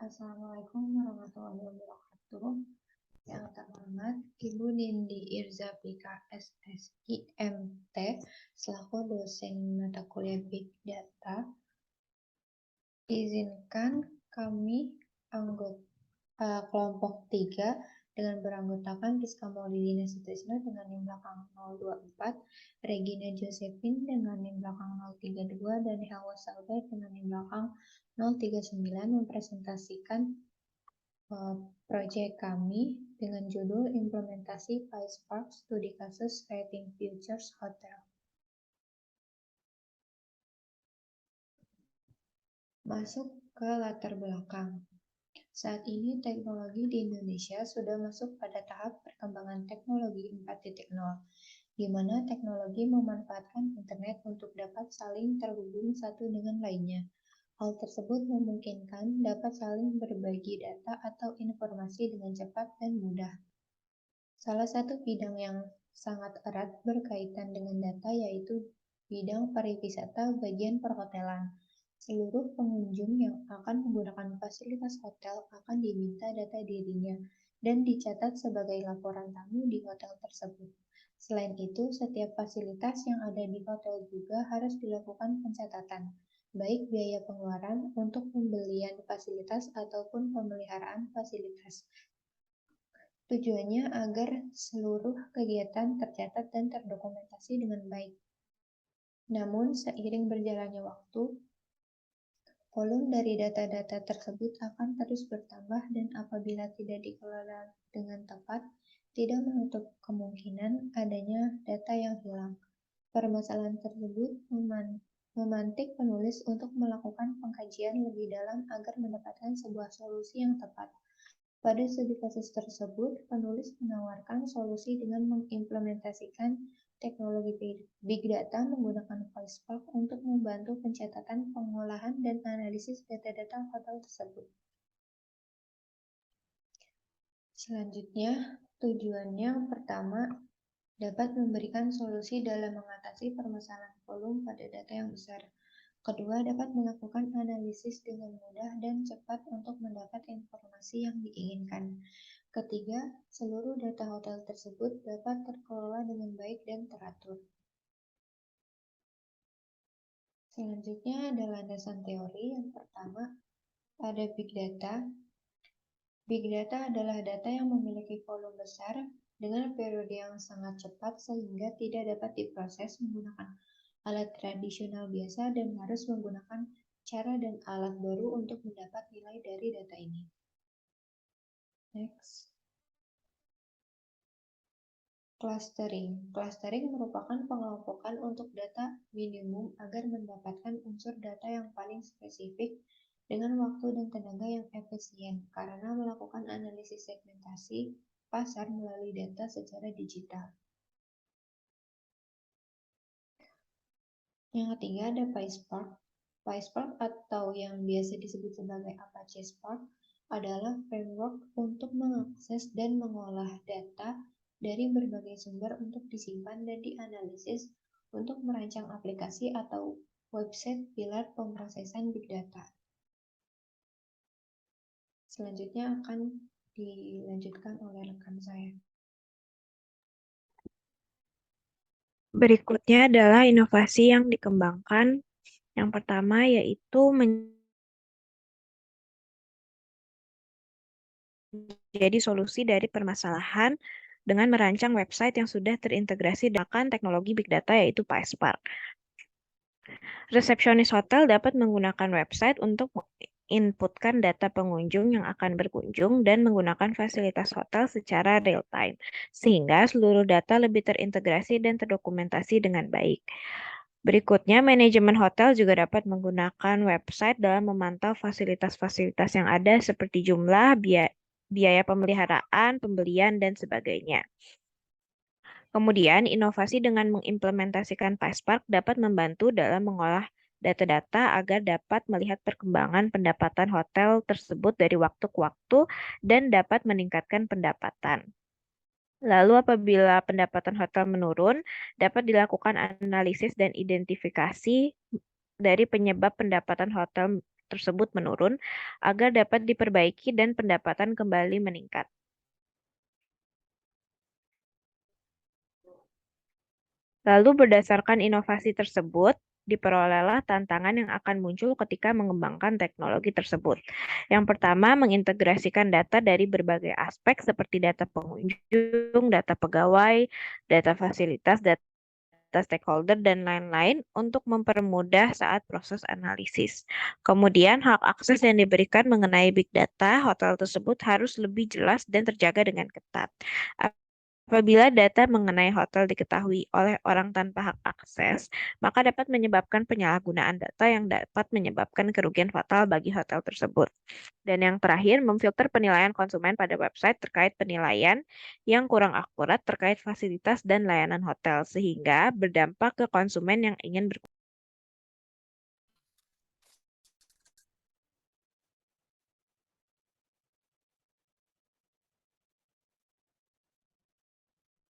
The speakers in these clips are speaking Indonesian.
Assalamualaikum warahmatullahi wabarakatuh. Yang terhormat Ibu Nindi Irzapika SSI MT selaku dosen mata kuliah Big Data. Izinkan kami kelompok 3 dengan beranggotakan Rizka Maulidina Sutrisno dengan NIM belakang 024, Regina Josephine dengan NIM belakang 032, dan Hawa Sauda dengan NIM belakang 039 mempresentasikan proyek kami dengan judul Implementasi PySpark Studi Kasus Rating Futures Hotel. Masuk ke latar belakang. Saat ini teknologi di Indonesia sudah masuk pada tahap perkembangan teknologi 4.0, di mana teknologi memanfaatkan internet untuk dapat saling terhubung satu dengan lainnya. Hal tersebut memungkinkan dapat saling berbagi data atau informasi dengan cepat dan mudah. Salah satu bidang yang sangat erat berkaitan dengan data yaitu bidang pariwisata bagian perhotelan. Seluruh pengunjung yang akan menggunakan fasilitas hotel akan diminta data dirinya dan dicatat sebagai laporan tamu di hotel tersebut. Selain itu, setiap fasilitas yang ada di hotel juga harus dilakukan pencatatan, baik biaya pengeluaran untuk pembelian fasilitas ataupun pemeliharaan fasilitas. Tujuannya agar seluruh kegiatan tercatat dan terdokumentasi dengan baik. Namun, seiring berjalannya waktu, volume dari data-data tersebut akan terus bertambah dan apabila tidak dikelola dengan tepat, tidak menutup kemungkinan adanya data yang hilang. Permasalahan tersebut memantik penulis untuk melakukan pengkajian lebih dalam agar mendapatkan sebuah solusi yang tepat. Pada studi kasus tersebut, penulis menawarkan solusi dengan mengimplementasikan teknologi Big Data menggunakan PySpark untuk membantu pencatatan, pengolahan, dan analisis data-data hotel tersebut. Selanjutnya, tujuannya pertama, dapat memberikan solusi dalam mengatasi permasalahan volume pada data yang besar. Kedua, dapat melakukan analisis dengan mudah dan cepat untuk mendapat informasi yang diinginkan. Ketiga, seluruh data hotel tersebut dapat terkelola dengan baik dan teratur. Selanjutnya ada landasan teori. Yang pertama, ada Big Data. Big Data adalah data yang memiliki volume besar dengan periode yang sangat cepat sehingga tidak dapat diproses menggunakan alat tradisional biasa dan harus menggunakan cara dan alat baru untuk mendapat nilai dari data ini. Next. Clustering. Clustering merupakan pengelompokan untuk data minimum agar mendapatkan unsur data yang paling spesifik dengan waktu dan tenaga yang efisien karena melakukan analisis segmentasi pasar melalui data secara digital. Yang ketiga ada PySpark. PySpark atau yang biasa disebut sebagai Apache Spark adalah framework untuk mengakses dan mengolah data dari berbagai sumber untuk disimpan dan dianalisis untuk merancang aplikasi atau website pilar pemrosesan Big Data. Selanjutnya akan dilanjutkan oleh rekan saya. Berikutnya adalah inovasi yang dikembangkan. Yang pertama yaitu menjadi solusi dari permasalahan dengan merancang website yang sudah terintegrasi dengan teknologi Big Data yaitu PySpark. Resepsionis hotel dapat menggunakan website untuk inputkan data pengunjung yang akan berkunjung dan menggunakan fasilitas hotel secara real-time, sehingga seluruh data lebih terintegrasi dan terdokumentasi dengan baik. Berikutnya, manajemen hotel juga dapat menggunakan website dalam memantau fasilitas-fasilitas yang ada seperti jumlah, biaya pemeliharaan, pembelian, dan sebagainya. Kemudian, inovasi dengan mengimplementasikan PySpark dapat membantu dalam mengolah data-data agar dapat melihat perkembangan pendapatan hotel tersebut dari waktu ke waktu dan dapat meningkatkan pendapatan. Lalu apabila pendapatan hotel menurun, dapat dilakukan analisis dan identifikasi dari penyebab pendapatan hotel tersebut menurun agar dapat diperbaiki dan pendapatan kembali meningkat. Lalu berdasarkan inovasi tersebut, diperolehlah tantangan yang akan muncul ketika mengembangkan teknologi tersebut. Yang pertama, mengintegrasikan data dari berbagai aspek seperti data pengunjung, data pegawai, data fasilitas, data stakeholder, dan lain-lain untuk mempermudah saat proses analisis. Kemudian, hak akses yang diberikan mengenai big data hotel tersebut harus lebih jelas dan terjaga dengan ketat. Apabila data mengenai hotel diketahui oleh orang tanpa hak akses, maka dapat menyebabkan penyalahgunaan data yang dapat menyebabkan kerugian fatal bagi hotel tersebut. Dan yang terakhir, memfilter penilaian konsumen pada website terkait penilaian yang kurang akurat terkait fasilitas dan layanan hotel, sehingga berdampak ke konsumen yang ingin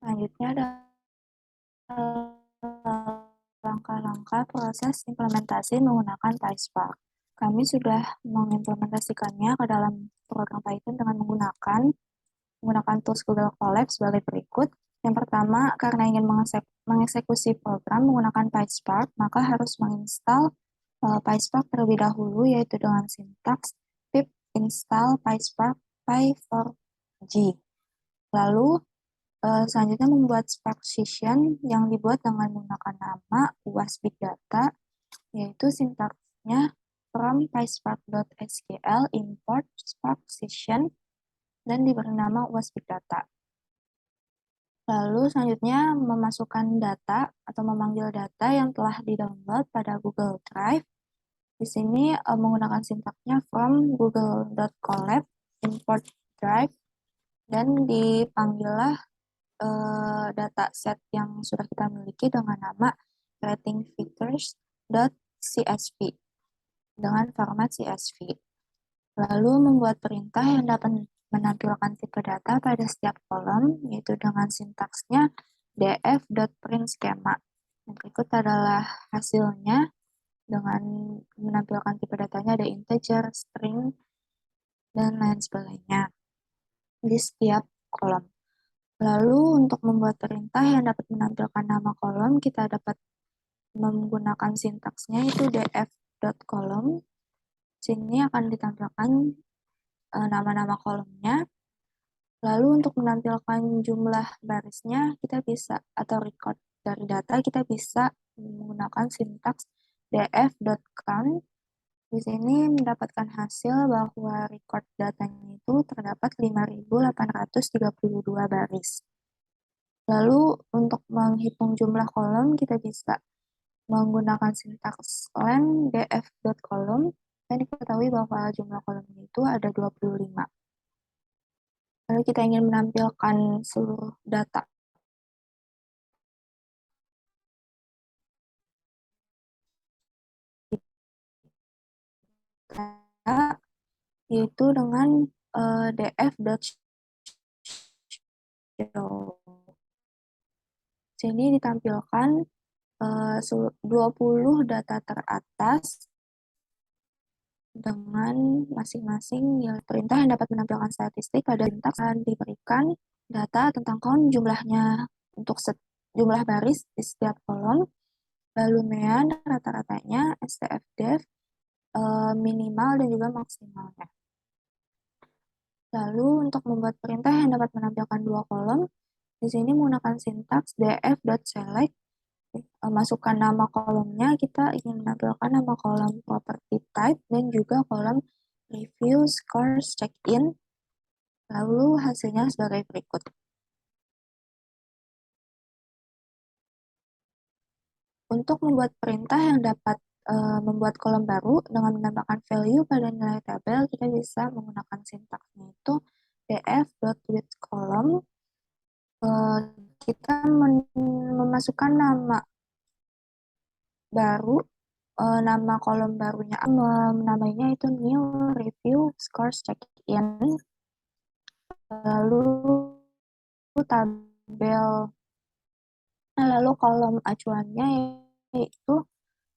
Selanjutnya adalah langkah-langkah proses implementasi menggunakan PySpark. Kami sudah mengimplementasikannya ke dalam program Python dengan menggunakan tools Google Colab sebagai berikut. Yang pertama, karena ingin mengeksekusi program menggunakan PySpark, maka harus menginstal PySpark terlebih dahulu, yaitu dengan sintaks pip install PySpark py4g. Lalu, selanjutnya membuat Spark Session yang dibuat dengan menggunakan nama UAS Big Data, yaitu sintaksnya from pyspark.sql import Spark Session dan diberi nama UAS Big Data. Lalu selanjutnya memasukkan data atau memanggil data yang telah di-download pada Google Drive. Di sini menggunakan sintaksnya from google.colab import drive dan dipanggillah dataset yang sudah kita miliki dengan nama ratingfigures.csv dengan format CSV. Lalu membuat perintah yang dapat menampilkan tipe data pada setiap kolom, yaitu dengan sintaksnya df.printSchema. Yang berikut adalah hasilnya dengan menampilkan tipe datanya ada integer, string, dan lain sebagainya di setiap kolom. Lalu untuk membuat perintah yang dapat menampilkan nama kolom, kita dapat menggunakan sintaksnya itu df.column. Sini akan ditampilkan nama-nama kolomnya. Lalu untuk menampilkan jumlah barisnya, kita bisa, atau record dari data, kita bisa menggunakan sintaks df.count. Di sini mendapatkan hasil bahwa record datanya itu terdapat 5.832 baris. Lalu untuk menghitung jumlah kolom, kita bisa menggunakan sintaks len df.column, dan diketahui bahwa jumlah kolomnya itu ada 25. Lalu kita ingin menampilkan seluruh data. Yaitu dengan df.show. Sini ditampilkan 20 data teratas dengan masing-masing nilai perintah yang dapat menampilkan statistik pada sintaks dan diberikan data tentang count jumlahnya untuk jumlah baris di setiap kolom, lalu mean rata-ratanya, stfdef, minimal dan juga maksimalnya. Lalu untuk membuat perintah yang dapat menampilkan dua kolom, di sini menggunakan sintaks df.select. Masukkan nama kolomnya, kita ingin menampilkan nama kolom property type dan juga kolom review, scores, check-in. Lalu hasilnya sebagai berikut. Untuk membuat perintah yang dapat membuat kolom baru dengan menambahkan value pada nilai tabel, kita bisa menggunakan sintaksnya itu df.widthColumn. Kita memasukkan nama baru, nama kolom barunya, namanya itu new review scores check-in. Lalu tabel, lalu kolom acuannya yaitu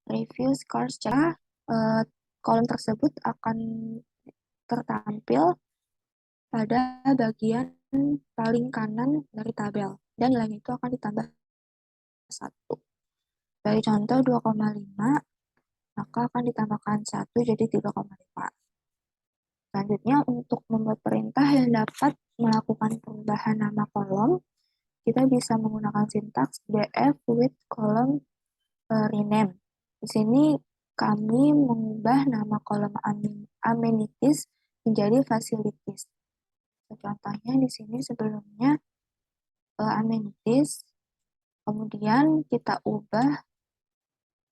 review scores check. kolom tersebut akan tertampil pada bagian paling kanan dari tabel, dan nilainya itu akan ditambah 1. Dari contoh 2,5, maka akan ditambahkan 1 jadi 3,5. Selanjutnya, untuk membuat perintah yang dapat melakukan perubahan nama kolom, kita bisa menggunakan sintaks df with column rename. Di sini kami mengubah nama kolom amenities menjadi facilities. Contohnya di sini sebelumnya amenities, kemudian kita ubah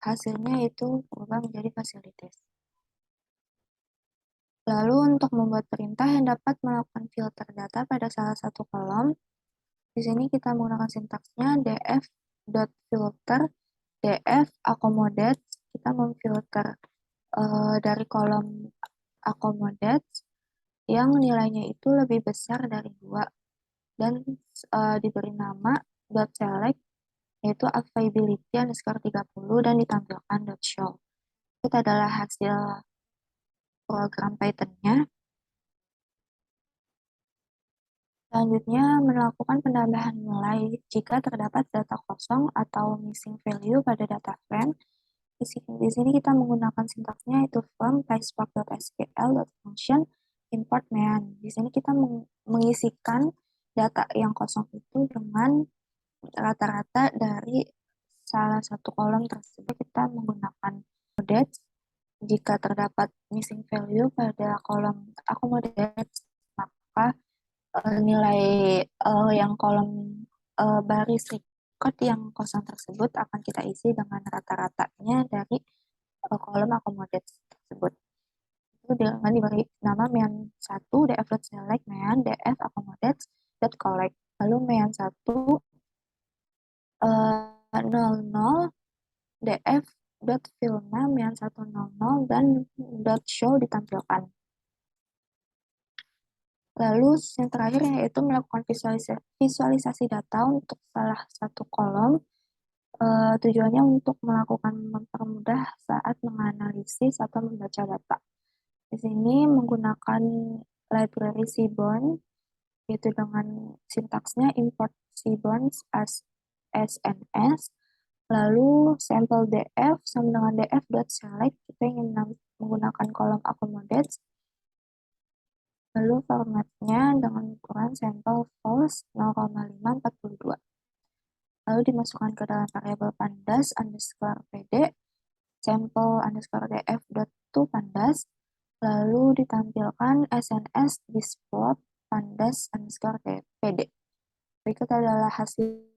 hasilnya itu berubah menjadi facilities. Lalu untuk membuat perintah yang dapat melakukan filter data pada salah satu kolom, di sini kita menggunakan sintaksnya df.filter df accommodate. Kita memfilter dari kolom accommodate yang nilainya itu lebih besar dari 2 dan diberi nama .select yaitu availability underscore 30 dan ditampilkan .show. Itu adalah hasil program Python-nya. Selanjutnya, melakukan penambahan nilai jika terdapat data kosong atau missing value pada data frame. Di sini kita menggunakan sintaksnya itu from PySpark.sql.function import main. Di sini kita mengisikan data yang kosong itu dengan rata-rata dari salah satu kolom tersebut. Kita menggunakan accommodate jika terdapat missing value pada kolom accommodate, maka nilai yang kolom baris record yang kosong tersebut akan kita isi dengan rata-ratanya dari kolom accommodate tersebut. Itu dengan diberi nama main1 df.select main df accommodate.collect. Lalu main1 00 df.filna main100 dan .show ditampilkan. Lalu yang terakhir yaitu melakukan visualisasi data untuk salah satu kolom. Tujuannya untuk melakukan mempermudah saat menganalisis atau membaca data. Di sini menggunakan library Seaborn, yaitu dengan sintaksnya import Seaborns as SNS, lalu sampel df sama dengan df.select, kita ingin menggunakan kolom accommodates, lalu formatnya dengan ukuran sampel false 0,542. Lalu dimasukkan ke dalam variabel pandas underscore pd, sampel underscore df.toPandas, lalu ditampilkan SNS displot pandas underscore pd. Berikut adalah hasilnya.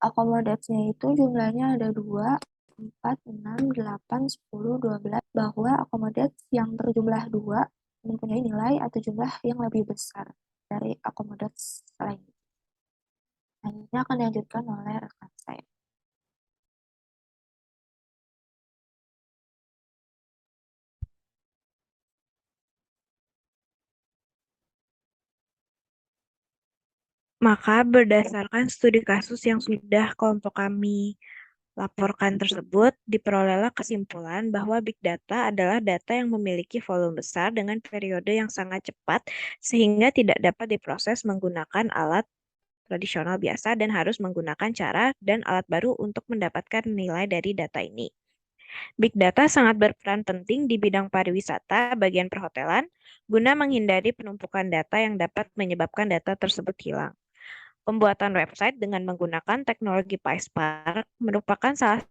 Akomodasinya itu jumlahnya ada 2, 4, 6, 8, 10, 12, bahwa akomodasi yang berjumlah 2 mempunyai nilai atau jumlah yang lebih besar dari akomodasi lain. Selanjutnya akan dilanjutkan oleh rekan saya. Maka berdasarkan studi kasus yang sudah kelompok kami laporkan tersebut, diperolehlah kesimpulan bahwa big data adalah data yang memiliki volume besar dengan periode yang sangat cepat sehingga tidak dapat diproses menggunakan alat tradisional biasa dan harus menggunakan cara dan alat baru untuk mendapatkan nilai dari data ini. Big data sangat berperan penting di bidang pariwisata bagian perhotelan guna menghindari penumpukan data yang dapat menyebabkan data tersebut hilang. Pembuatan website dengan menggunakan teknologi PySpark merupakan salah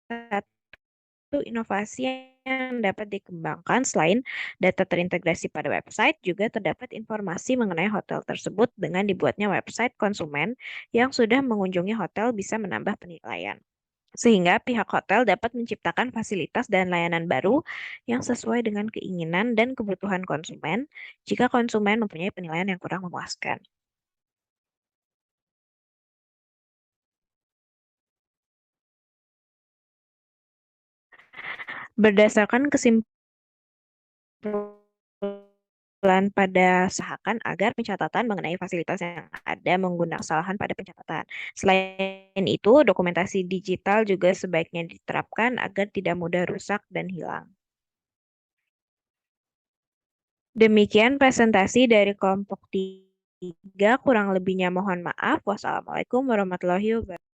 satu inovasi yang dapat dikembangkan. Selain data terintegrasi pada website, juga terdapat informasi mengenai hotel tersebut. Dengan dibuatnya website, konsumen yang sudah mengunjungi hotel bisa menambah penilaian. Sehingga pihak hotel dapat menciptakan fasilitas dan layanan baru yang sesuai dengan keinginan dan kebutuhan konsumen jika konsumen mempunyai penilaian yang kurang memuaskan. Berdasarkan kesimpulan Kesimpulan pada usahakan agar pencatatan mengenai fasilitas yang ada menggunakan kesalahan pada pencatatan. Selain itu, dokumentasi digital juga sebaiknya diterapkan agar tidak mudah rusak dan hilang. Demikian presentasi dari kelompok 3, kurang lebihnya mohon maaf. Wassalamualaikum warahmatullahi wabarakatuh.